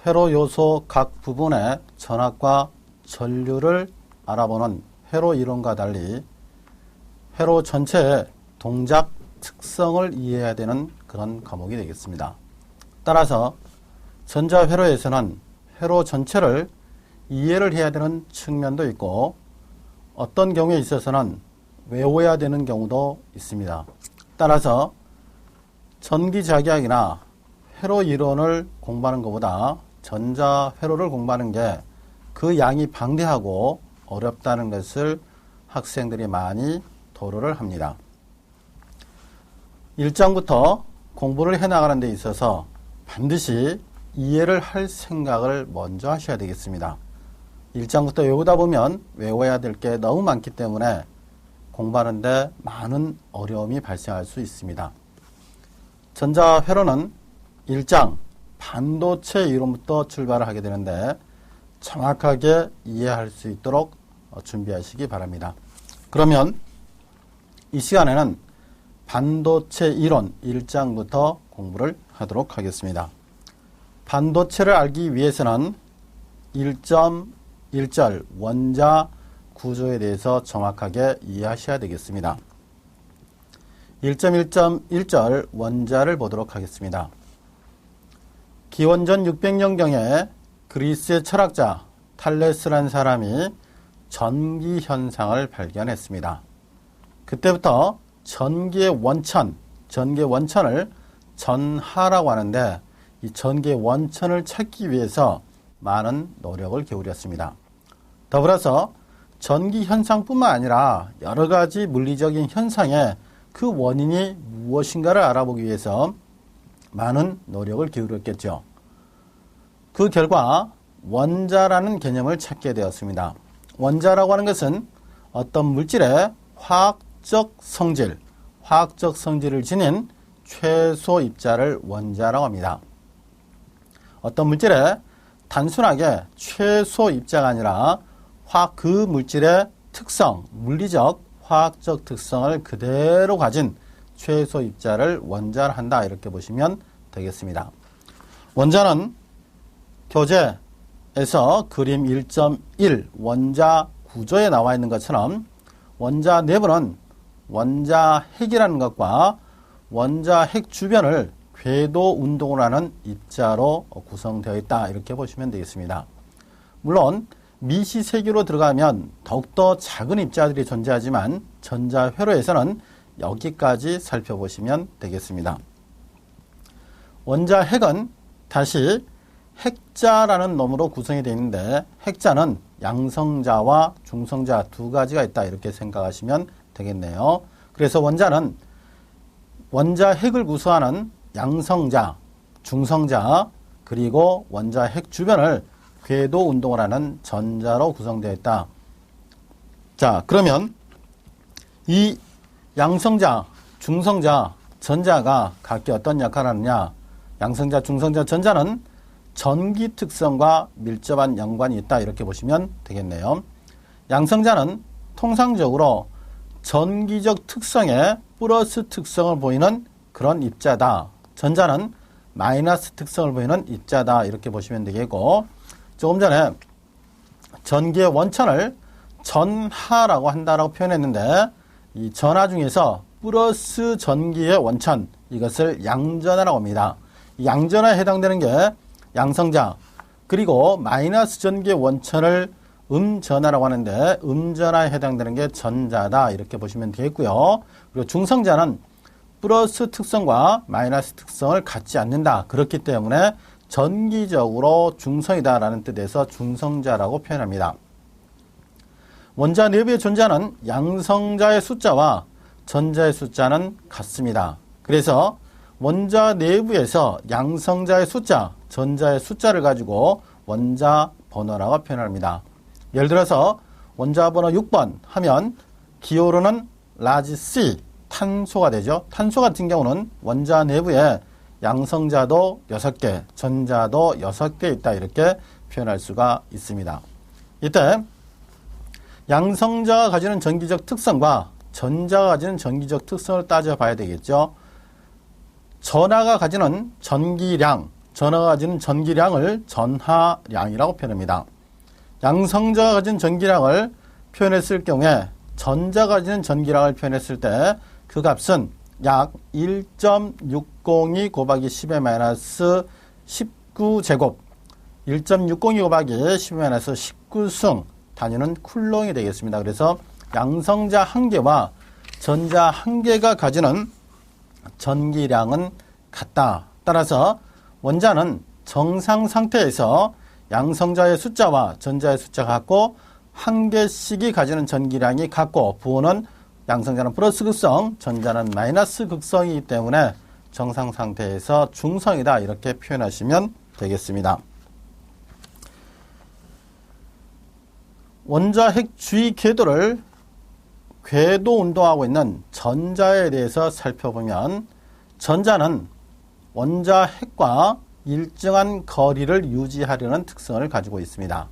회로 요소 각 부분의 전압과 전류를 알아보는 회로 이론과 달리 회로 전체의 동작 특성을 이해해야 되는 그런 과목이 되겠습니다. 따라서 전자회로에서는 회로 전체를 이해를 해야 되는 측면도 있고 어떤 경우에 있어서는 외워야 되는 경우도 있습니다. 따라서 전기작용이나 회로 이론을 공부하는 것보다 전자회로를 공부하는 게 그 양이 방대하고 어렵다는 것을 학생들이 많이 토로를 합니다. 1장부터 공부를 해나가는 데 있어서 반드시 이해를 할 생각을 먼저 하셔야 되겠습니다. 1장부터 외우다 보면 외워야 될 게 너무 많기 때문에 공부하는데 많은 어려움이 발생할 수 있습니다. 전자회로는 1장 반도체 이론부터 출발을 하게 되는데 정확하게 이해할 수 있도록 준비하시기 바랍니다. 그러면 이 시간에는 반도체 이론 1장부터 공부를 하도록 하겠습니다. 반도체를 알기 위해서는 1.1절 원자 구조에 대해서 정확하게 이해하셔야 되겠습니다. 1.1.1절 원자를 보도록 하겠습니다. 기원전 600년경에 그리스의 철학자 탈레스라는 사람이 전기 현상을 발견했습니다. 그때부터 전기의 원천을 전하라고 하는데 이 전기의 원천을 찾기 위해서 많은 노력을 기울였습니다. 더불어서 전기 현상뿐만 아니라 여러 가지 물리적인 현상의 그 원인이 무엇인가를 알아보기 위해서 많은 노력을 기울였겠죠. 그 결과 원자라는 개념을 찾게 되었습니다. 원자라고 하는 것은 어떤 물질의 화학적 성질을 지닌 최소 입자를 원자라고 합니다. 어떤 물질의 단순하게 최소 입자가 아니라 그 물질의 특성, 물리적, 화학적 특성을 그대로 가진 최소 입자를 원자로 한다. 이렇게 보시면 되겠습니다. 원자는 교재에서 그림 1.1 원자 구조에 나와 있는 것처럼 원자 내부는 원자 핵이라는 것과 원자 핵 주변을 궤도 운동을 하는 입자로 구성되어 있다. 이렇게 보시면 되겠습니다. 물론 미시세계로 들어가면 더욱더 작은 입자들이 존재하지만 전자회로에서는 여기까지 살펴보시면 되겠습니다. 원자 핵은 다시 핵자라는 놈으로 구성이 되어 있는데 핵자는 양성자와 중성자 두 가지가 있다. 이렇게 생각하시면 되겠네요. 그래서 원자는 원자 핵을 구성하는 양성자, 중성자, 그리고 원자 핵 주변을 궤도 운동을 하는 전자로 구성되어 있다. 자, 그러면 이 양성자, 중성자, 전자가 각기 어떤 역할을 하느냐? 양성자, 중성자, 전자는 전기 특성과 밀접한 연관이 있다. 이렇게 보시면 되겠네요. 양성자는 통상적으로 전기적 특성에 플러스 특성을 보이는 그런 입자다. 전자는 마이너스 특성을 보이는 입자다. 이렇게 보시면 되겠고, 조금 전에 전기의 원천을 전하라고 한다라고 표현했는데 이 전하 중에서 플러스 전기의 원천, 이것을 양전하라고 합니다. 이 양전하에 해당되는 게 양성자, 그리고 마이너스 전기의 원천을 음전하라고 하는데 음전하에 해당되는 게 전자다. 이렇게 보시면 되겠고요. 그리고 중성자는 플러스 특성과 마이너스 특성을 갖지 않는다. 그렇기 때문에 전기적으로 중성이다라는 뜻에서 중성자라고 표현합니다. 원자 내부에 존재하는 양성자의 숫자와 전자의 숫자는 같습니다. 그래서 원자 내부에서 양성자의 숫자, 전자의 숫자를 가지고 원자 번호라고 표현합니다. 예를 들어서 원자 번호 6번 하면 기호로는 라지 C, 탄소가 되죠. 탄소 같은 경우는 원자 내부에 양성자도 6개, 전자도 6개 있다. 이렇게 표현할 수가 있습니다. 이때 양성자가 가지는 전기적 특성과 전자가 가지는 전기적 특성을 따져봐야 되겠죠. 전하가 가지는 전기량, 전하가 가지는 전기량을 전하량이라고 표현합니다. 양성자가 가진 전기량을 표현했을 경우에 전자가 가지는 전기량을 표현했을 때 그 값은 약 1.602 곱하기 10의 마이너스 19제곱 1.602 곱하기 10의 마이너스 19승 단위는 쿨롱이 되겠습니다. 그래서 양성자 한 개와 전자 한 개가 가지는 전기량은 같다. 따라서 원자는 정상 상태에서 양성자의 숫자와 전자의 숫자가 같고 한 개씩이 가지는 전기량이 같고 부호는 양성자는 플러스 극성, 전자는 마이너스 극성이기 때문에 정상 상태에서 중성이다. 이렇게 표현하시면 되겠습니다. 원자 핵 주위 궤도를 궤도 운동하고 있는 전자에 대해서 살펴보면 전자는 원자 핵과 일정한 거리를 유지하려는 특성을 가지고 있습니다.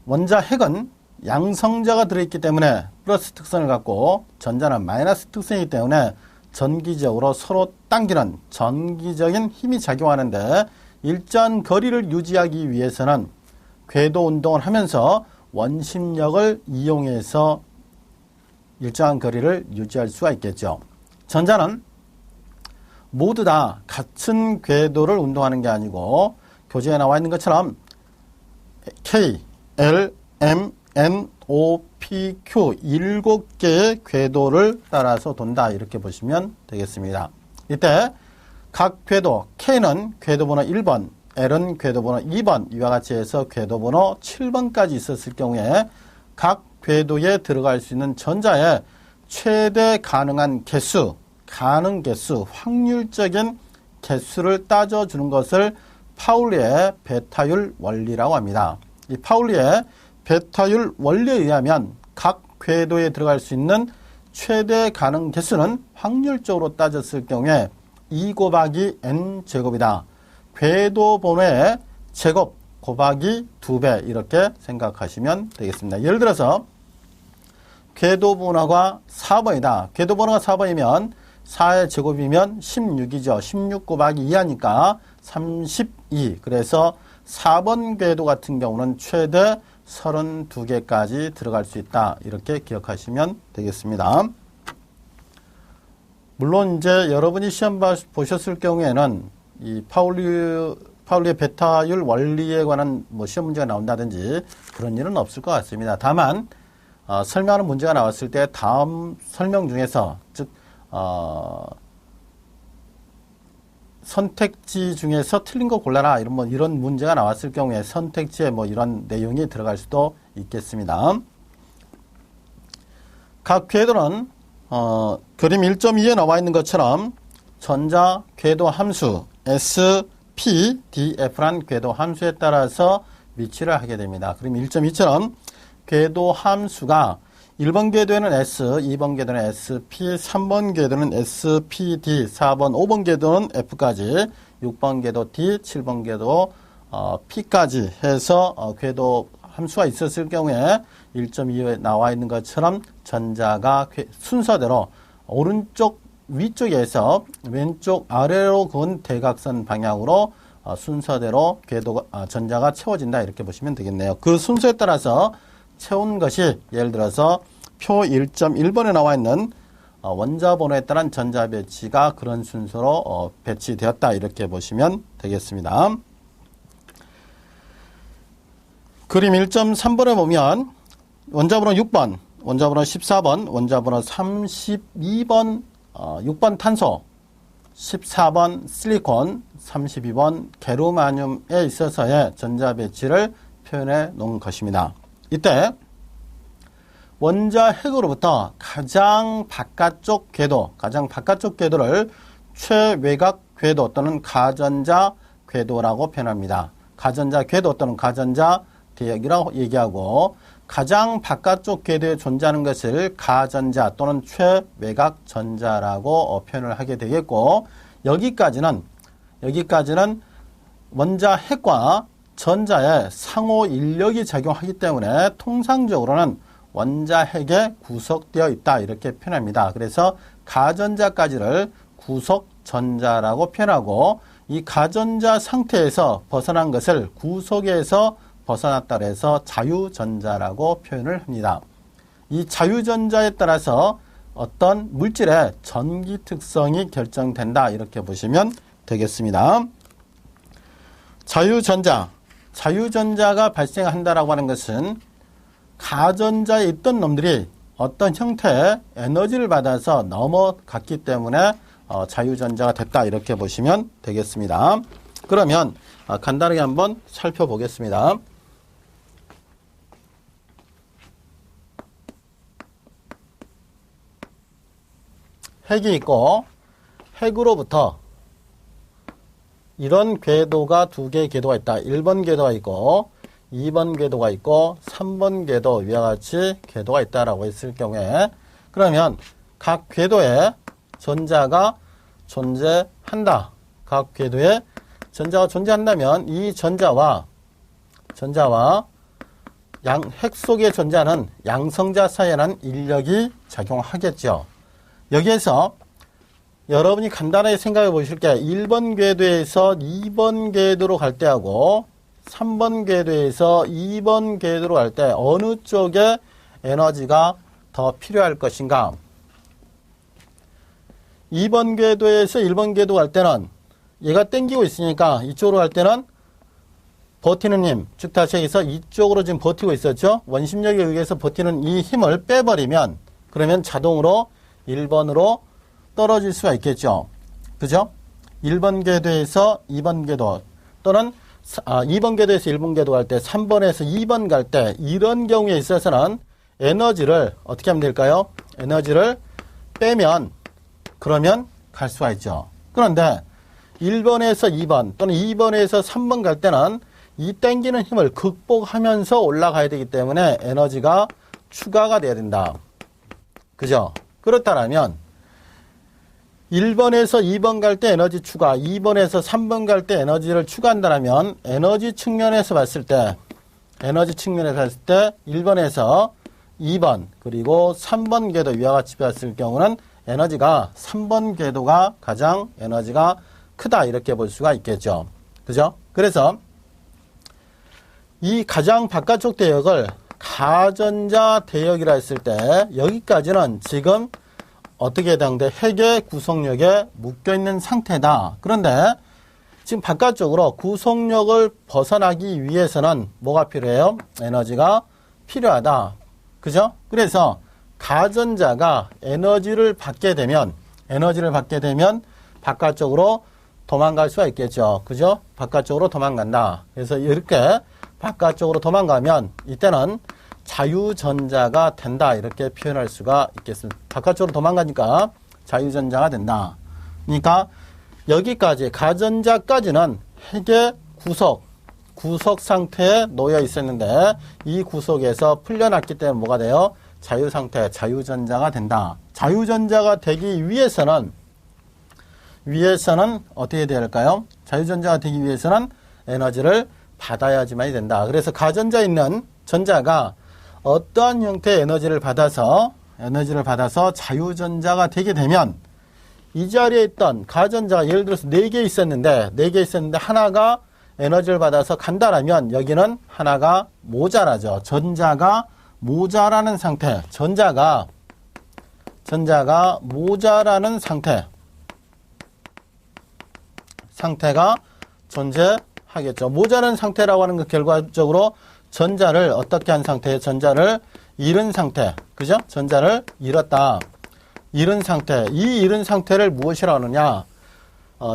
원자 핵은 양성자가 들어있기 때문에 플러스 특성을 갖고 전자는 마이너스 특성이기 때문에 전기적으로 서로 당기는 전기적인 힘이 작용하는데 일정한 거리를 유지하기 위해서는 궤도 운동을 하면서 원심력을 이용해서 일정한 거리를 유지할 수가 있겠죠. 전자는 모두 다 같은 궤도를 운동하는 게 아니고 교재에 나와 있는 것처럼 K, L, M, N, O, P, Q 7개의 궤도를 따라서 돈다. 이렇게 보시면 되겠습니다. 이때 각 궤도 K는 궤도번호 1번, L은 궤도번호 2번 이와 같이 해서 궤도번호 7번까지 있었을 경우에 각 궤도에 들어갈 수 있는 전자의 최대 가능한 개수, 가능 개수, 확률적인 개수를 따져주는 것을 파울리의 베타율 원리라고 합니다. 이 파울리의 베타율 원리에 의하면 각 궤도에 들어갈 수 있는 최대 가능 개수는 확률적으로 따졌을 경우에 2 곱하기 n 제곱이다. 궤도 번호의 제곱 곱하기 2배 이렇게 생각하시면 되겠습니다. 예를 들어서 궤도 번호가 4번이다. 궤도 번호가 4번이면 4의 제곱이면 16이죠. 16 곱하기 2하니까 32. 그래서 4번 궤도 같은 경우는 최대 32개까지 들어갈 수 있다. 이렇게 기억하시면 되겠습니다. 물론 이제 여러분이 시험 보셨을 경우에는 이 파울리의 베타율 원리에 관한 뭐 시험 문제가 나온다든지 그런 일은 없을 것 같습니다. 다만 설명하는 문제가 나왔을 때 다음 설명 중에서 즉 선택지 중에서 틀린 거 골라라 이런 문제가 나왔을 경우에 선택지에 뭐 이런 내용이 들어갈 수도 있겠습니다. 각 궤도는 그림 1.2에 나와 있는 것처럼 전자 궤도 함수 S, P, D, F란 궤도 함수에 따라서 위치를 하게 됩니다. 그럼 1.2처럼 궤도 함수가 1번 궤도에는 S, 2번 궤도는 SP, 3번 궤도는 SPD, 4번, 5번 궤도는 F까지, 6번 궤도 D, 7번 궤도 P까지 해서 궤도 함수가 있었을 경우에 1.2에 나와 있는 것처럼 전자가 순서대로 오른쪽 위쪽에서 왼쪽 아래로 그은 대각선 방향으로 순서대로 전자가 채워진다. 이렇게 보시면 되겠네요. 그 순서에 따라서 채운 것이 예를 들어서 표 1.1번에 나와 있는 원자 번호에 따른 전자 배치가 그런 순서로 배치되었다. 이렇게 보시면 되겠습니다. 그림 1.3번에 보면 원자 번호 6번, 원자 번호 14번, 원자 번호 32번, 6번 탄소, 14번 실리콘, 32번 게르마늄에 있어서의 전자 배치를 표현해 놓은 것입니다. 이때 원자 핵으로부터 가장 바깥쪽 궤도를 최외곽 궤도 또는 가전자 궤도라고 표현합니다. 가전자 궤도 또는 가전자 대역이라고 얘기하고 가장 바깥쪽 궤도에 존재하는 것을 가전자 또는 최외곽 전자라고 표현을 하게 되겠고 여기까지는 원자 핵과 전자의 상호 인력이 작용하기 때문에 통상적으로는 원자 핵에 구속되어 있다 이렇게 표현합니다. 그래서 가전자까지를 구속전자라고 표현하고 이 가전자 상태에서 벗어난 것을 구속에서 벗어났다 해서 자유전자라고 표현을 합니다. 이 자유전자에 따라서 어떤 물질의 전기 특성이 결정된다 이렇게 보시면 되겠습니다. 자유전자가 발생한다라고 하는 것은 가전자에 있던 놈들이 어떤 형태의 에너지를 받아서 넘어갔기 때문에 자유전자가 됐다 이렇게 보시면 되겠습니다. 그러면 간단하게 한번 살펴보겠습니다. 핵이 있고 핵으로부터 이런 궤도가 두 개의 궤도가 있다. 1번 궤도가 있고 2번 궤도가 있고 3번 궤도 위와 같이 궤도가 있다라고 했을 경우에 그러면 각 궤도에 전자가 존재한다. 각 궤도에 전자가 존재한다면 이 전자와 핵 속에 존재하는 양성자 사이에는 인력이 작용하겠죠. 여기에서 여러분이 간단하게 생각해 보실 게 1번 궤도에서 2번 궤도로 갈 때하고 3번 궤도에서 2번 궤도로 갈 때 어느 쪽에 에너지가 더 필요할 것인가? 2번 궤도에서 1번 궤도 갈 때는 얘가 땡기고 있으니까 이쪽으로 갈 때는 버티는 힘, 즉 다시 얘기해서 이쪽으로 지금 버티고 있었죠? 원심력에 의해서 버티는 이 힘을 빼버리면 그러면 자동으로 1번으로 떨어질 수가 있겠죠. 그죠? 1번 궤도에서 2번 궤도 또는 2번 궤도에서 1번 궤도 갈 때 3번에서 2번 갈 때 이런 경우에 있어서는 에너지를 어떻게 하면 될까요? 에너지를 빼면 그러면 갈 수가 있죠. 그런데 1번에서 2번 또는 2번에서 3번 갈 때는 이 땡기는 힘을 극복하면서 올라가야 되기 때문에 에너지가 추가가 돼야 된다. 그죠? 그렇다면 1번에서 2번 갈 때 에너지 추가, 2번에서 3번 갈 때 에너지를 추가한다면 에너지 측면에서 봤을 때 1번에서 2번 그리고 3번 궤도 위와 같이 봤을 경우는 에너지가 3번 궤도가 가장 에너지가 크다 이렇게 볼 수가 있겠죠. 그죠? 그래서 이 가장 바깥쪽 대역을 가전자 대역이라 했을 때 여기까지는 지금 어떻게 해당돼? 핵의 구속력에 묶여있는 상태다. 그런데 지금 바깥쪽으로 구속력을 벗어나기 위해서는 뭐가 필요해요? 에너지가 필요하다. 그죠? 그래서 가전자가 에너지를 받게 되면 바깥쪽으로 도망갈 수가 있겠죠. 그죠? 바깥쪽으로 도망간다. 그래서 이렇게 바깥쪽으로 도망가면 이때는 자유전자가 된다 이렇게 표현할 수가 있겠습니다. 바깥쪽으로 도망가니까 자유전자가 된다. 그러니까 여기까지 가전자까지는 핵의 구속 상태에 놓여 있었는데 이 구속에서 풀려났기 때문에 뭐가 돼요? 자유상태, 자유전자가 된다. 자유전자가 되기 위해서는 어떻게 돼야 할까요? 자유전자가 되기 위해서는 에너지를 받아야지만이 된다. 그래서 가전자에 있는 전자가 어떠한 형태의 에너지를 받아서 자유전자가 되게 되면 이 자리에 있던 가전자가 예를 들어서 4개 있었는데 하나가 에너지를 받아서 간다라면 여기는 하나가 모자라죠. 전자가 모자라는 상태. 전자가 모자라는 상태가 존재하겠죠. 모자라는 상태라고 하는 것 결과적으로 전자를 어떻게 한 상태에 전자를 잃은 상태. 그죠? 전자를 잃었다. 잃은 상태. 이 잃은 상태를 무엇이라고 하느냐?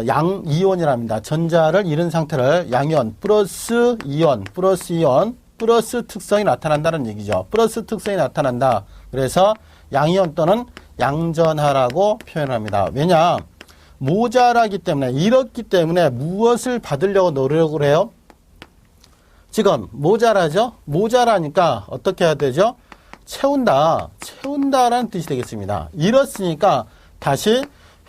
양이온이라 합니다. 전자를 잃은 상태를 양이온, 플러스 이온, 플러스 특성이 나타난다는 얘기죠. 플러스 특성이 나타난다. 그래서 양이온 또는 양전하라고 표현합니다. 왜냐? 모자라기 때문에, 잃었기 때문에 무엇을 받으려고 노력을 해요? 지금 모자라죠? 모자라니까 어떻게 해야 되죠? 채운다라는 뜻이 되겠습니다. 잃었으니까 다시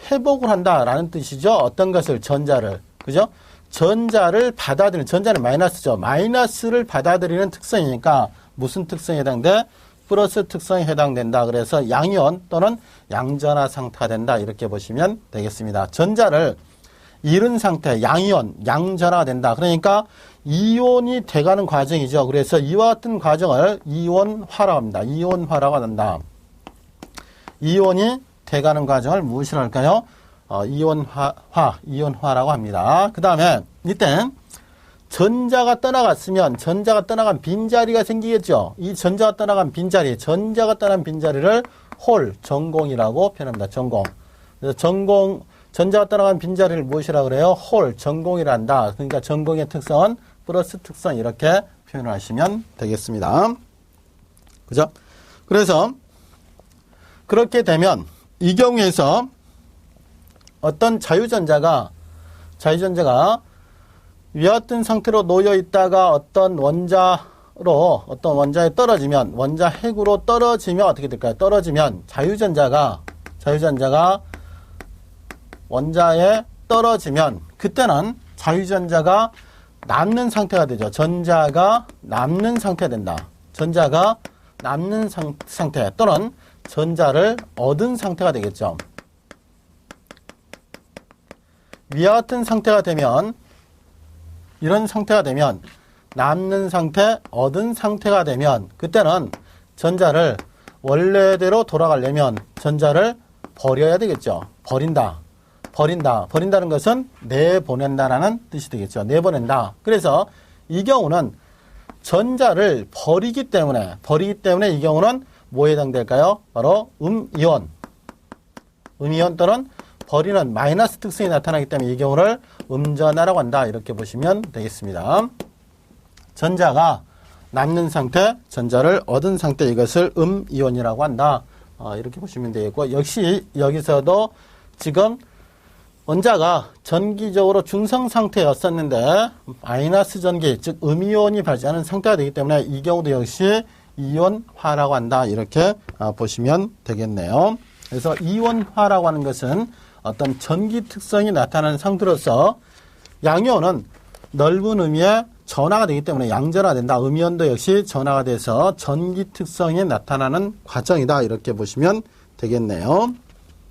회복을 한다라는 뜻이죠. 어떤 것을? 전자를. 그죠? 전자를 받아들이는, 전자는 마이너스죠. 마이너스를 받아들이는 특성이니까 무슨 특성에 해당돼? 플러스 특성에 해당된다. 그래서 양이온 또는 양전하 상태가 된다. 이렇게 보시면 되겠습니다. 전자를 이른 상태, 양이온, 양전화가 된다. 그러니까 이온이 돼가는 과정이죠. 그래서 이와 같은 과정을 이온화라고 합니다. 이온화라고 한다. 이온이 돼가는 과정을 무엇이라고 할까요? 이온화라고 합니다. 그 다음에 이때 전자가 떠나갔으면 전자가 떠나간 빈자리가 생기겠죠. 이 전자가 떠나간 빈자리, 전자가 떠난 빈자리를 홀, 전공이라고 표현합니다. 전공. 그래서 전자가 떠나간 빈자리를 무엇이라고 그래요? 홀, 전공이란다. 그러니까 전공의 특성은 플러스 특성 이렇게 표현을 하시면 되겠습니다. 그죠? 그래서 그렇게 되면 이 경우에서 어떤 자유전자가 위와 같은 상태로 놓여 있다가 어떤 원자에 떨어지면, 원자 핵으로 떨어지면 어떻게 될까요? 떨어지면 자유전자가 원자에 떨어지면 그때는 자유전자가 남는 상태가 되죠. 전자가 남는 상태가 된다. 전자가 남는 상태 또는 전자를 얻은 상태가 되겠죠. 위와 같은 상태가 되면, 이런 상태가 되면, 남는 상태, 얻은 상태가 되면 그때는 전자를 원래대로 돌아가려면 전자를 버려야 되겠죠. 버린다는 것은 내보낸다라는 뜻이 되겠죠. 내보낸다. 그래서 이 경우는 전자를 버리기 때문에 이 경우는 뭐에 해당될까요? 바로 음이온 또는 버리는 마이너스 특성이 나타나기 때문에 이 경우를 음전화라고 한다. 이렇게 보시면 되겠습니다. 전자가 남는 상태, 전자를 얻은 상태, 이것을 음이온이라고 한다. 이렇게 보시면 되겠고, 역시 여기서도 지금 원자가 전기적으로 중성 상태였었는데 마이너스 전기, 즉 음이온이 발생하는 상태가 되기 때문에 이 경우도 역시 이온화라고 한다. 이렇게 보시면 되겠네요. 그래서 이온화라고 하는 것은 어떤 전기 특성이 나타나는 상태로서 양이온은 넓은 의미의 전화가 되기 때문에 양전화된다. 음이온도 역시 전화가 돼서 전기 특성이 나타나는 과정이다. 이렇게 보시면 되겠네요.